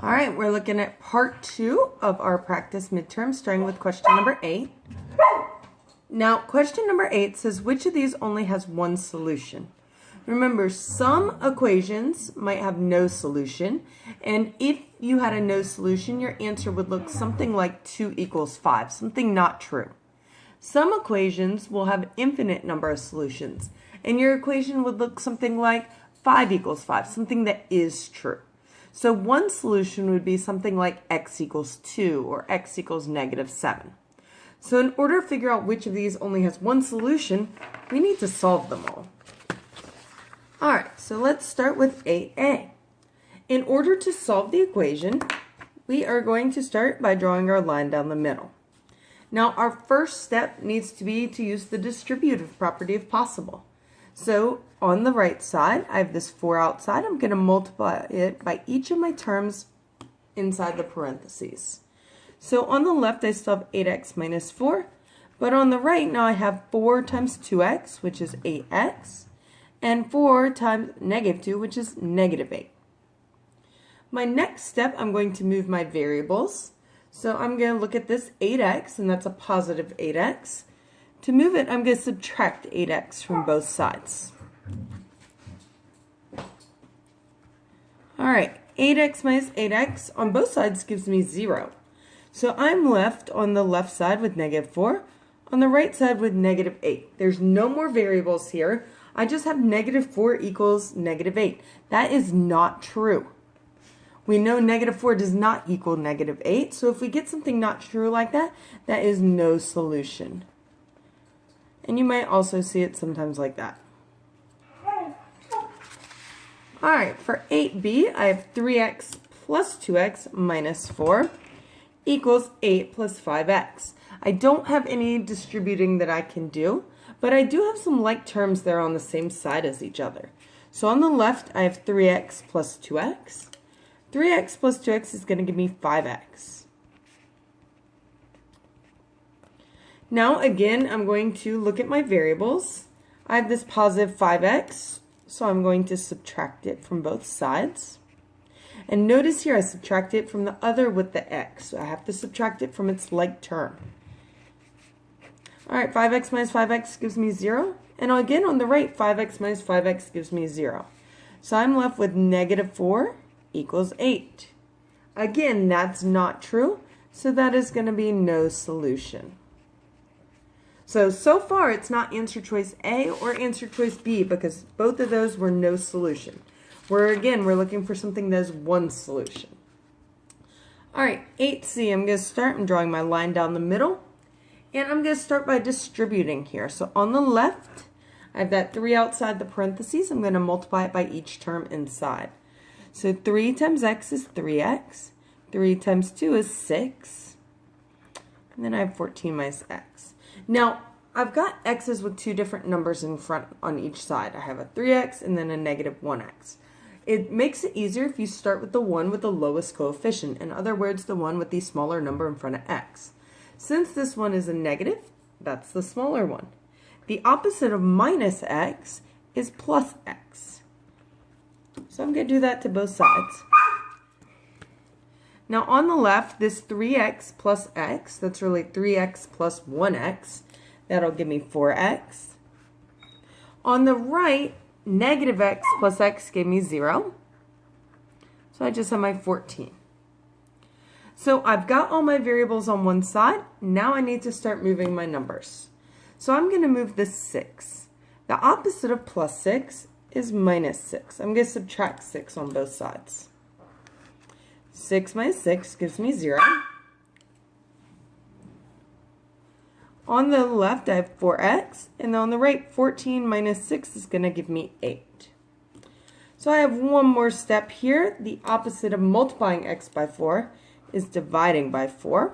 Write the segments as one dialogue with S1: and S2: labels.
S1: All right, we're looking at part 2 of our practice midterm, starting with question number 8. Now, question number 8 says, which of these only has one solution? Remember, some equations might have no solution, and if you had a no solution, your answer would look something like 2 equals 5, something not true. Some equations will have infinite number of solutions, and your equation would look something like 5 equals 5, something that is true. So one solution would be something like x equals 2 or x equals -7. So in order to figure out which of these only has one solution, we need to solve them all. Alright, so let's start with 8a. In order to solve the equation, we are going to start by drawing our line down the middle. Now our first step needs to be to use the distributive property if possible. So on the right side, I have this 4 outside. I'm going to multiply it by each of my terms inside the parentheses. So on the left, I still have 8x minus 4. But on the right, now I have 4 times 2x, which is 8x. And 4 times -2, which is -8. My next step, I'm going to move my variables. So I'm going to look at this 8x, and that's a positive 8x. To move it, I'm going to subtract 8x from both sides. Alright, 8x minus 8x on both sides gives me 0. So I'm left on the left side with -4, on the right side with -8. There's no more variables here. I just have -4 equals -8. That is not true. We know -4 does not equal -8, so if we get something not true like that, that is no solution. And you might also see it sometimes like that. Alright, for 8b, I have 3x plus 2x minus 4 equals 8 plus 5x. I don't have any distributing that I can do, but I do have some like terms that are on the same side as each other. So on the left, I have 3x plus 2x. 3x plus 2x is going to give me 5x. Now again, I'm going to look at my variables. I have this positive 5x, so I'm going to subtract it from both sides. And notice here I subtract it from the other with the x, so I have to subtract it from its like term. Alright, 5x minus 5x gives me 0. And again on the right, 5x minus 5x gives me 0. So I'm left with -4 equals 8. Again, that's not true, so that is going to be no solution. So far it's not answer choice A or answer choice B because both of those were no solution. We're looking for something that has one solution. Alright, 8C, I'm going to start. I'm drawing my line down the middle. And I'm going to start by distributing here. So on the left, I have that 3 outside the parentheses. I'm going to multiply it by each term inside. So 3 times x is 3x. 3 times 2 is 6. And then I have 14 minus x. Now, I've got x's with 2 different numbers in front on each side. I have a 3x and then a -1x. It makes it easier if you start with the one with the lowest coefficient. In other words, the one with the smaller number in front of x. Since this one is a negative, that's the smaller one. The opposite of minus x is plus x. So I'm going to do that to both sides. Now on the left, this 3x plus x, that's really 3x plus 1x, that'll give me 4x. On the right, -x plus x gave me 0. So I just have my 14. So I've got all my variables on one side. Now I need to start moving my numbers. So I'm going to move this 6. The opposite of plus 6 is minus 6. I'm going to subtract 6 on both sides. 6 minus 6 gives me 0. On the left, I have 4x, and on the right, 14 minus 6 is going to give me 8. So I have one more step here. The opposite of multiplying x by 4 is dividing by 4.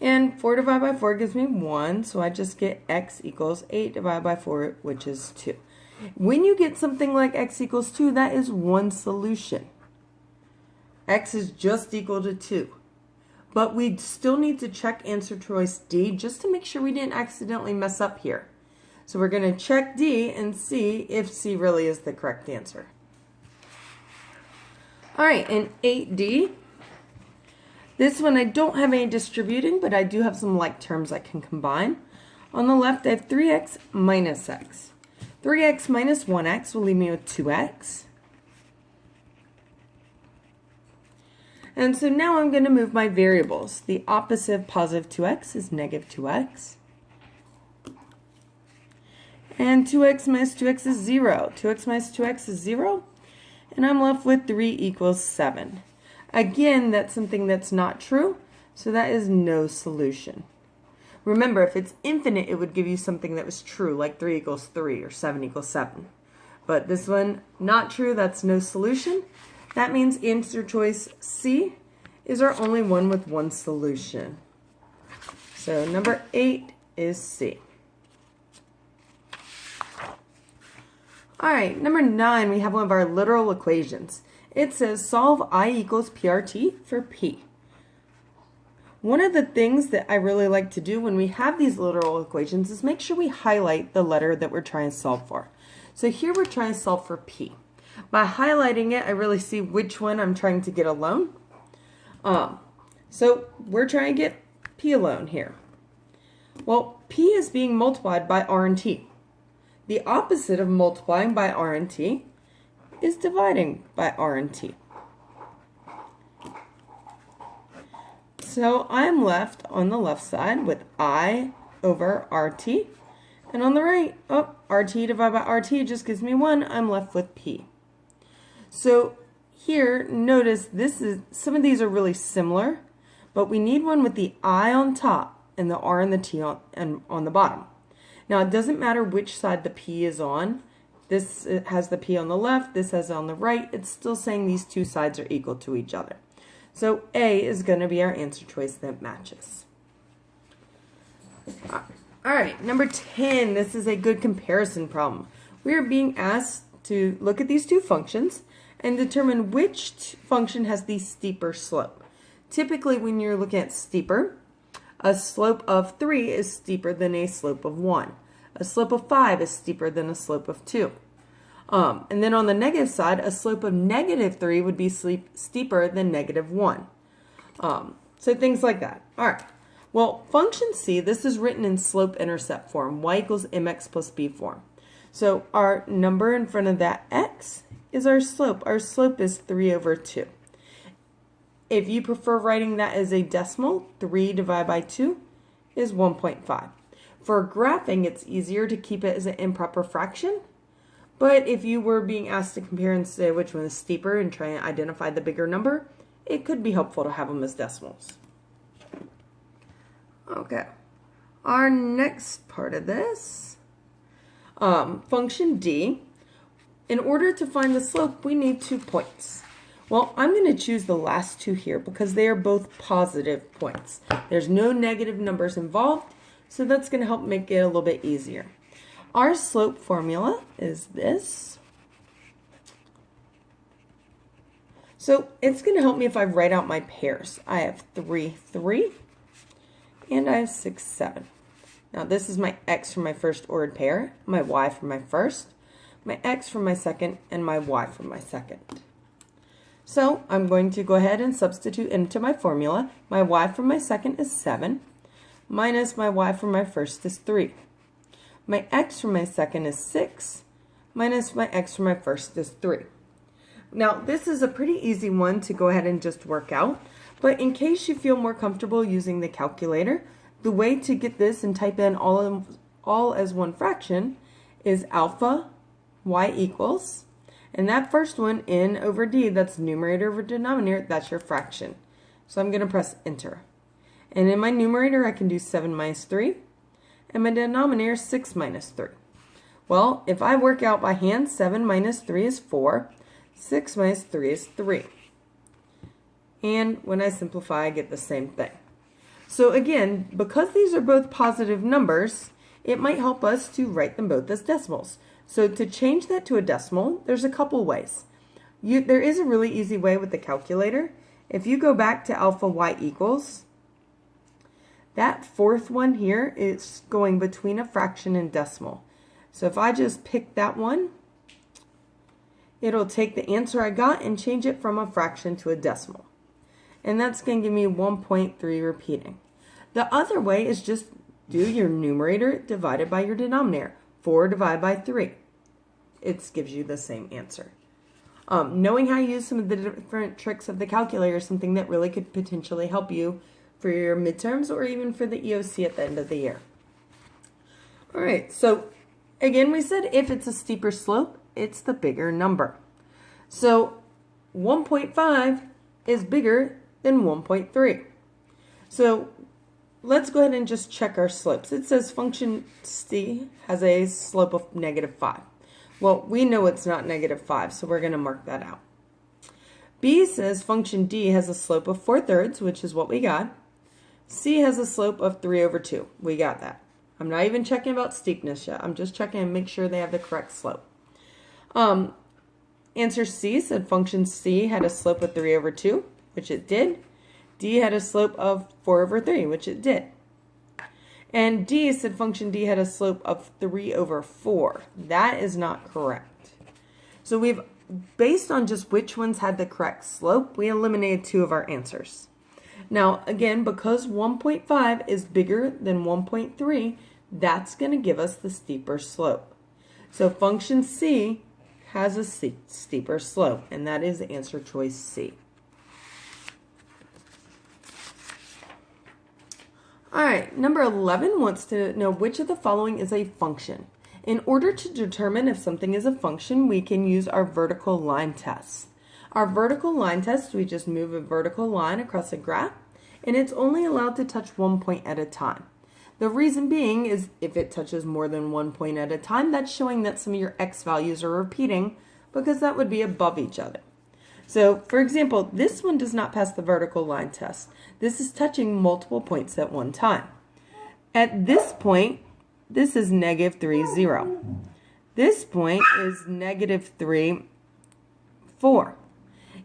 S1: And 4 divided by 4 gives me 1, so I just get x equals 8 divided by 4, which is 2. When you get something like x equals 2, that is one solution. X is just equal to 2. But we still need to check answer choice D just to make sure we didn't accidentally mess up here. So we're going to check D and see if C really is the correct answer. All right, in 8D, this one I don't have any distributing, but I do have some like terms I can combine. On the left, I have 3x minus x. 3x minus 1x will leave me with 2x. And so now I'm going to move my variables. The opposite of positive 2x is negative 2x. And 2x minus 2x is 0. 2x minus 2x is 0. And I'm left with 3 equals 7. Again, that's something that's not true, so that is no solution. Remember, if it's infinite, it would give you something that was true, like 3 equals 3 or 7 equals 7. But this one, not true, that's no solution. That means answer choice C is our only one with one solution. So number 8 is C. All right, number 9, we have one of our literal equations. It says solve I equals PRT for P. One of the things that I really like to do when we have these literal equations is make sure we highlight the letter that we're trying to solve for. So here we're trying to solve for P. By highlighting it, I really see which one I'm trying to get alone. So we're trying to get P alone here. Well, P is being multiplied by R and T. The opposite of multiplying by R and T is dividing by R and T. So I'm left on the left side with I over RT. And on the right, RT divided by RT just gives me 1. I'm left with P. So here, notice some of these are really similar, but we need one with the I on top and the R and the T on the bottom. Now, it doesn't matter which side the P is on. This has the P on the left, this has it on the right. It's still saying these two sides are equal to each other. So A is going to be our answer choice that matches. All right, number 10, this is a good comparison problem. We are being asked to look at these two functions and determine which function has the steeper slope. Typically, when you're looking at steeper, a slope of 3 is steeper than a slope of 1. A slope of 5 is steeper than a slope of 2. And then on the negative side, a slope of negative 3 would be steeper than negative 1. So things like that. All right. Well, function C, this is written in slope-intercept form, y equals mx plus b form. So our number in front of that x is our slope. Our slope is 3 over 2. If you prefer writing that as a decimal, 3 divided by 2 is 1.5. For graphing, it's easier to keep it as an improper fraction. But if you were being asked to compare and say which one is steeper and try and identify the bigger number, it could be helpful to have them as decimals. Okay, our next part of this, function D, in order to find the slope, we need 2 points. Well, I'm going to choose the last two here because they are both positive points. There's no negative numbers involved, so that's going to help make it a little bit easier. Our slope formula is this. So it's going to help me if I write out my pairs. I have 3, 3, and I have 6, 7. Now this is my x for my first ordered pair, my y for my first, my x for my second, and my y for my second. So I'm going to go ahead and substitute into my formula. My y for my second is 7, minus my y for my first is 3. My x for my second is 6, minus my x for my first is 3. Now, this is a pretty easy one to go ahead and just work out, but in case you feel more comfortable using the calculator, the way to get this and type in all as one fraction is alpha y equals, and that first one, n over d, that's numerator over denominator, that's your fraction. So I'm going to press enter. And in my numerator, I can do 7 minus 3, and my denominator is 6 minus 3. Well, if I work out by hand, 7 minus 3 is 4, 6 minus 3 is 3. And when I simplify, I get the same thing. So again, because these are both positive numbers, it might help us to write them both as decimals. So to change that to a decimal, there's a couple ways. There is a really easy way with the calculator. If you go back to alpha y equals, that fourth one here is going between a fraction and decimal. So if I just pick that one, it'll take the answer I got and change it from a fraction to a decimal. And that's going to give me 1.3 repeating. The other way is just do your numerator divided by your denominator. 4 divided by 3. It gives you the same answer. Knowing how to use some of the different tricks of the calculator is something that really could potentially help you for your midterms or even for the EOC at the end of the year. All right, so again, we said if it's a steeper slope, it's the bigger number. So 1.5 is bigger than 1.3. So let's go ahead and just check our slopes. It says function C has a slope of -5. Well, we know it's not -5, so we're going to mark that out. B says function D has a slope of 4/3, which is what we got. C has a slope of 3/2. We got that. I'm not even checking about steepness yet. I'm just checking to make sure they have the correct slope. Answer C said function C had a slope of 3/2, which it did. D had a slope of 4/3, which it did. And D said function D had a slope of 3/4. That is not correct. So we've, based on just which ones had the correct slope, we eliminated 2 of our answers. Now, again, because 1.5 is bigger than 1.3, that's going to give us the steeper slope. So function C has a steeper slope, and that is answer choice C. All right, number 11 wants to know which of the following is a function. In order to determine if something is a function, we can use our vertical line test. Our vertical line test, we just move a vertical line across a graph, and it's only allowed to touch one point at a time. The reason being is if it touches more than one point at a time, that's showing that some of your x values are repeating because that would be above each other. So, for example, this one does not pass the vertical line test. This is touching multiple points at one time. At this point, this is -3, 0. This point is -3, 4.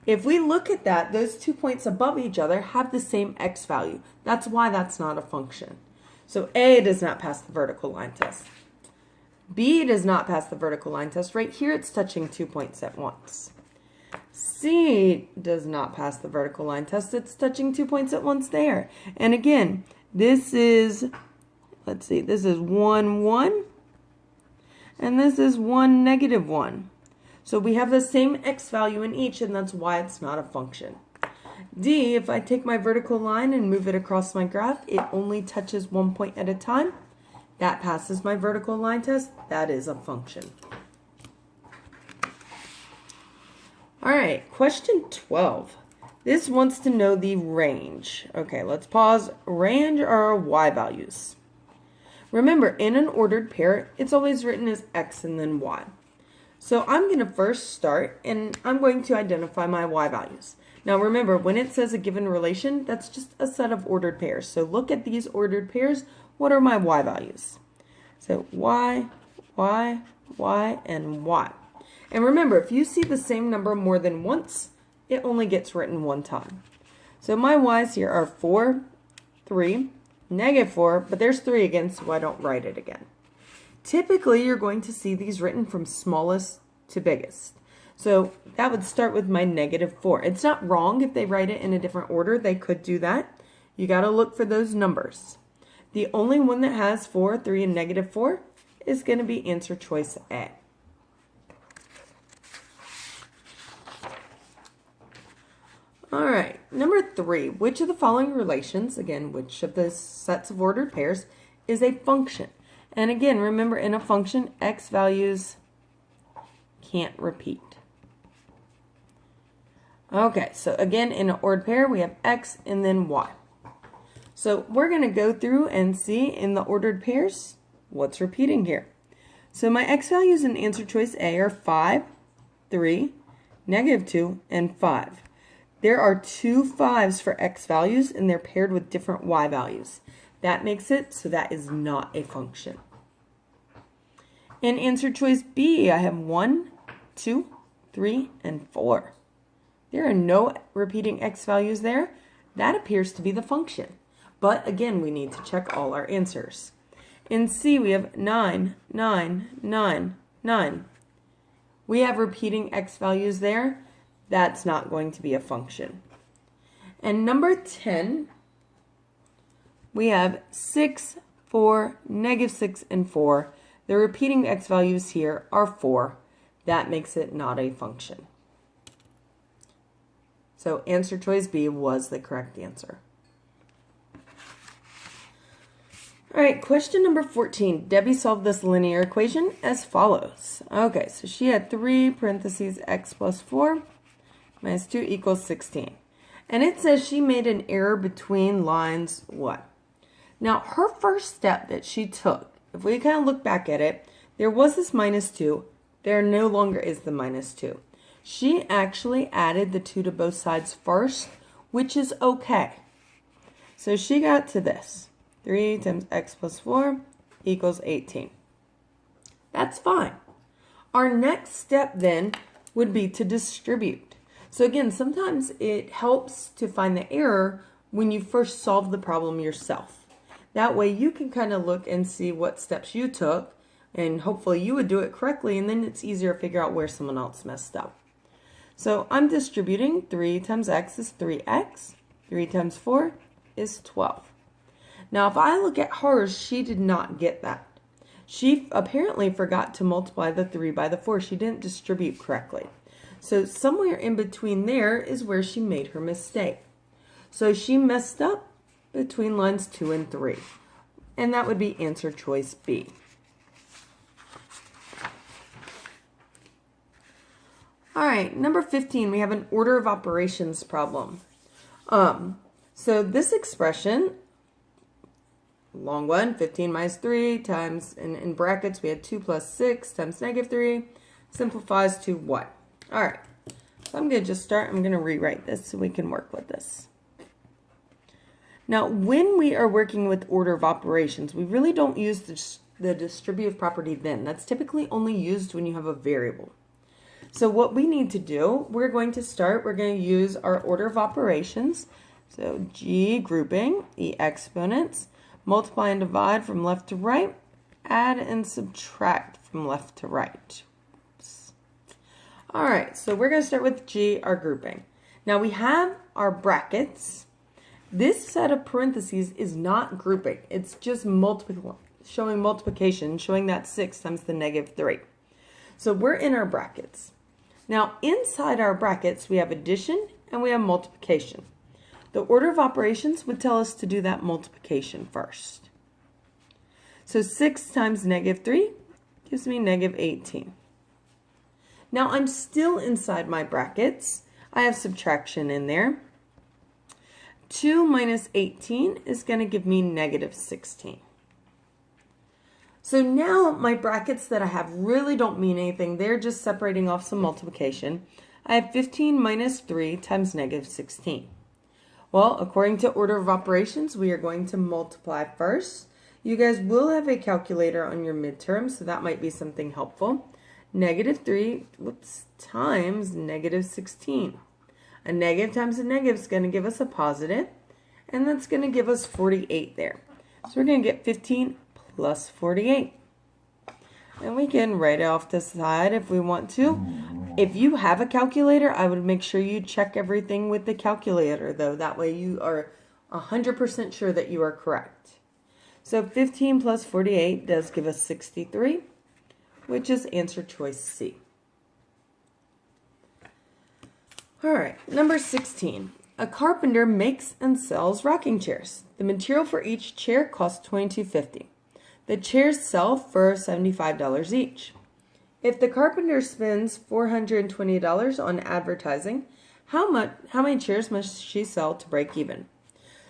S1: If we look at that, those 2 points above each other have the same x value. That's why that's not a function. So A does not pass the vertical line test. B does not pass the vertical line test. Right here it's touching 2 points at once. C does not pass the vertical line test. It's touching 2 points at once there. And again, this is, let's see, this is 1, 1. And this is 1, -1. So we have the same x value in each, and that's why it's not a function. D, if I take my vertical line and move it across my graph, it only touches 1 point at a time. That passes my vertical line test. That is a function. All right, question 12. This wants to know the range. Okay, let's pause. Range are our y values. Remember, in an ordered pair, it's always written as x and then y. So I'm going to first start, and I'm going to identify my y values. Now remember, when it says a given relation, that's just a set of ordered pairs. So look at these ordered pairs. What are my y values? So y, y, y, and y. And remember, if you see the same number more than once, it only gets written one time. So my y's here are 4, 3, -4, but there's 3 again, so I don't write it again. Typically, you're going to see these written from smallest to biggest. So that would start with my -4. It's not wrong if they write it in a different order. They could do that. You got to look for those numbers. The only one that has 4, 3, and -4 is going to be answer choice A. All right, number 3. Which of the following relations, again, which of the sets of ordered pairs, is a function? And again, remember, in a function, x values can't repeat. Okay, so again, in an ordered pair, we have x and then y. So we're going to go through and see in the ordered pairs what's repeating here. So my x values in answer choice A are 5, 3, -2, and 5. There are 2 5s for x values, and they're paired with different y values. That makes it so that is not a function. In answer choice B, I have 1, 2, 3, and 4. There are no repeating x values there. That appears to be the function. But again, we need to check all our answers. In C, we have 9, 9, 9, 9. We have repeating x values there. That's not going to be a function. And number 10, we have 6, 4, -6, and 4. The repeating x values here are 4. That makes it not a function. So answer choice B was the correct answer. All right, question number 14. Debbie solved this linear equation as follows. Okay, so she had 3 parentheses x plus 4 minus 2 equals 16. And it says she made an error between lines what? Now, her first step that she took, if we kind of look back at it, there was this minus 2. There no longer is the minus 2. She actually added the 2 to both sides first, which is okay. So she got to this. 3 times x plus 4 equals 18. That's fine. Our next step then would be to distribute. So again, sometimes it helps to find the error when you first solve the problem yourself. That way you can kind of look and see what steps you took, and hopefully you would do it correctly, and then it's easier to figure out where someone else messed up. So I'm distributing. 3 times x is 3x. 3 times 4 is 12. Now, if I look at hers, she did not get that. She apparently forgot to multiply the 3 by the 4. She didn't distribute correctly. So somewhere in between there is where she made her mistake. So she messed up between lines 2 and 3. And that would be answer choice B. All right, number 15, we have an order of operations problem. So this expression, long one, 15 minus 3 times, in brackets, we had 2 plus 6 times -3, simplifies to what? All right, so I'm going to just start. I'm going to rewrite this so we can work with this. Now, when we are working with order of operations, we really don't use the distributive property then. That's typically only used when you have a variable. So what we need to do, we're going to use our order of operations. So G grouping, E exponents, multiply and divide from left to right, add and subtract from left to right. Oops. All right, so we're going to start with G, our grouping. Now we have our brackets. This set of parentheses is not grouping. It's just showing multiplication, showing that 6 times the -3. So we're in our brackets. Now inside our brackets we have addition and we have multiplication. The order of operations would tell us to do that multiplication first. So 6 times -3 gives me -18. Now I'm still inside my brackets. I have subtraction in there. 2 minus 18 is going to give me -16. So now my brackets that I have really don't mean anything. They're just separating off some multiplication. I have 15 minus 3 times -16. Well, according to order of operations, we are going to multiply first. You guys will have a calculator on your midterm, so that might be something helpful. -3 times -16. A negative times a negative is going to give us a positive, and that's going to give us 48 there. So we're going to get 15 plus 48. And we can write it off to the side if we want to. If you have a calculator, I would make sure you check everything with the calculator, though. That way you are 100% sure that you are correct. So 15 plus 48 does give us 63, which is answer choice C. All right, number 16. A carpenter makes and sells rocking chairs. The material for each chair costs $22.50. The chairs sell for $75 each. If the carpenter spends $420 on advertising, how many chairs must she sell to break even?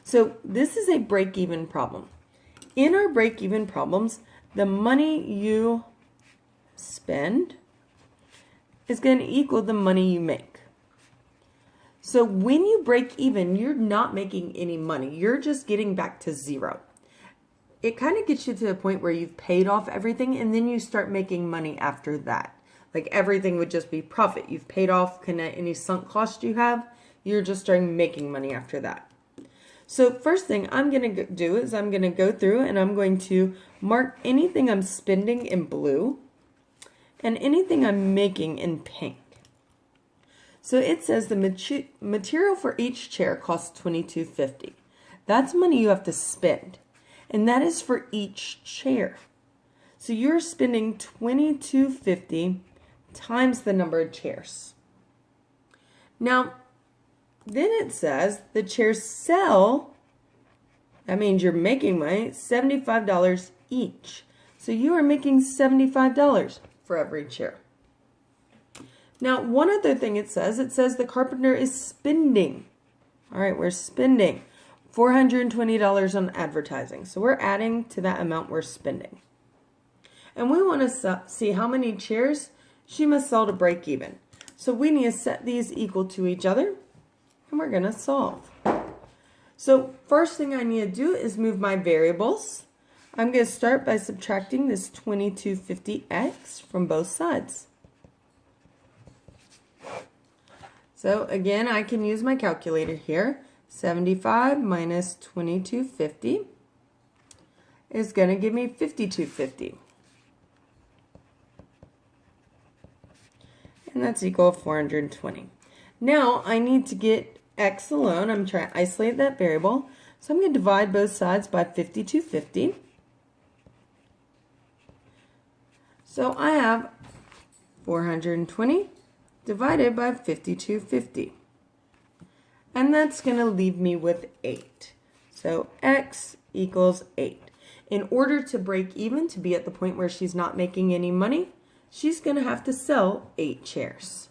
S1: So this is a break-even problem. In our break-even problems, the money you spend is going to equal the money you make. So when you break even, you're not making any money. You're just getting back to zero. It kind of gets you to the point where you've paid off everything and then you start making money after that. Like everything would just be profit. You've paid off any sunk cost you have. You're just starting making money after that. So first thing I'm going to do is I'm going to go through and I'm going to mark anything I'm spending in blue. and anything I'm making in pink. So it says the material for each chair costs $22.50. That's money you have to spend, and that is for each chair. So you're spending $22.50 times the number of chairs. Now, then it says the chairs sell, that means you're making money, $75 each. So you are making $75 for every chair. Now, one other thing it says the carpenter is spending. All right, we're spending $420 on advertising. So we're adding to that amount we're spending. And we want to see how many chairs she must sell to break even. So we need to set these equal to each other, and we're going to solve. So first thing I need to do is move my variables. I'm going to start by subtracting this 2250x from both sides. So again, I can use my calculator here. 75 minus 2250 is going to give me 5250. And that's equal to 420. Now I need to get x alone. I'm trying to isolate that variable. So I'm going to divide both sides by 5250. So I have 420 divided by 5250. And that's going to leave me with 8. So x equals 8. In order to break even, to be at the point where she's not making any money, she's going to have to sell 8 chairs.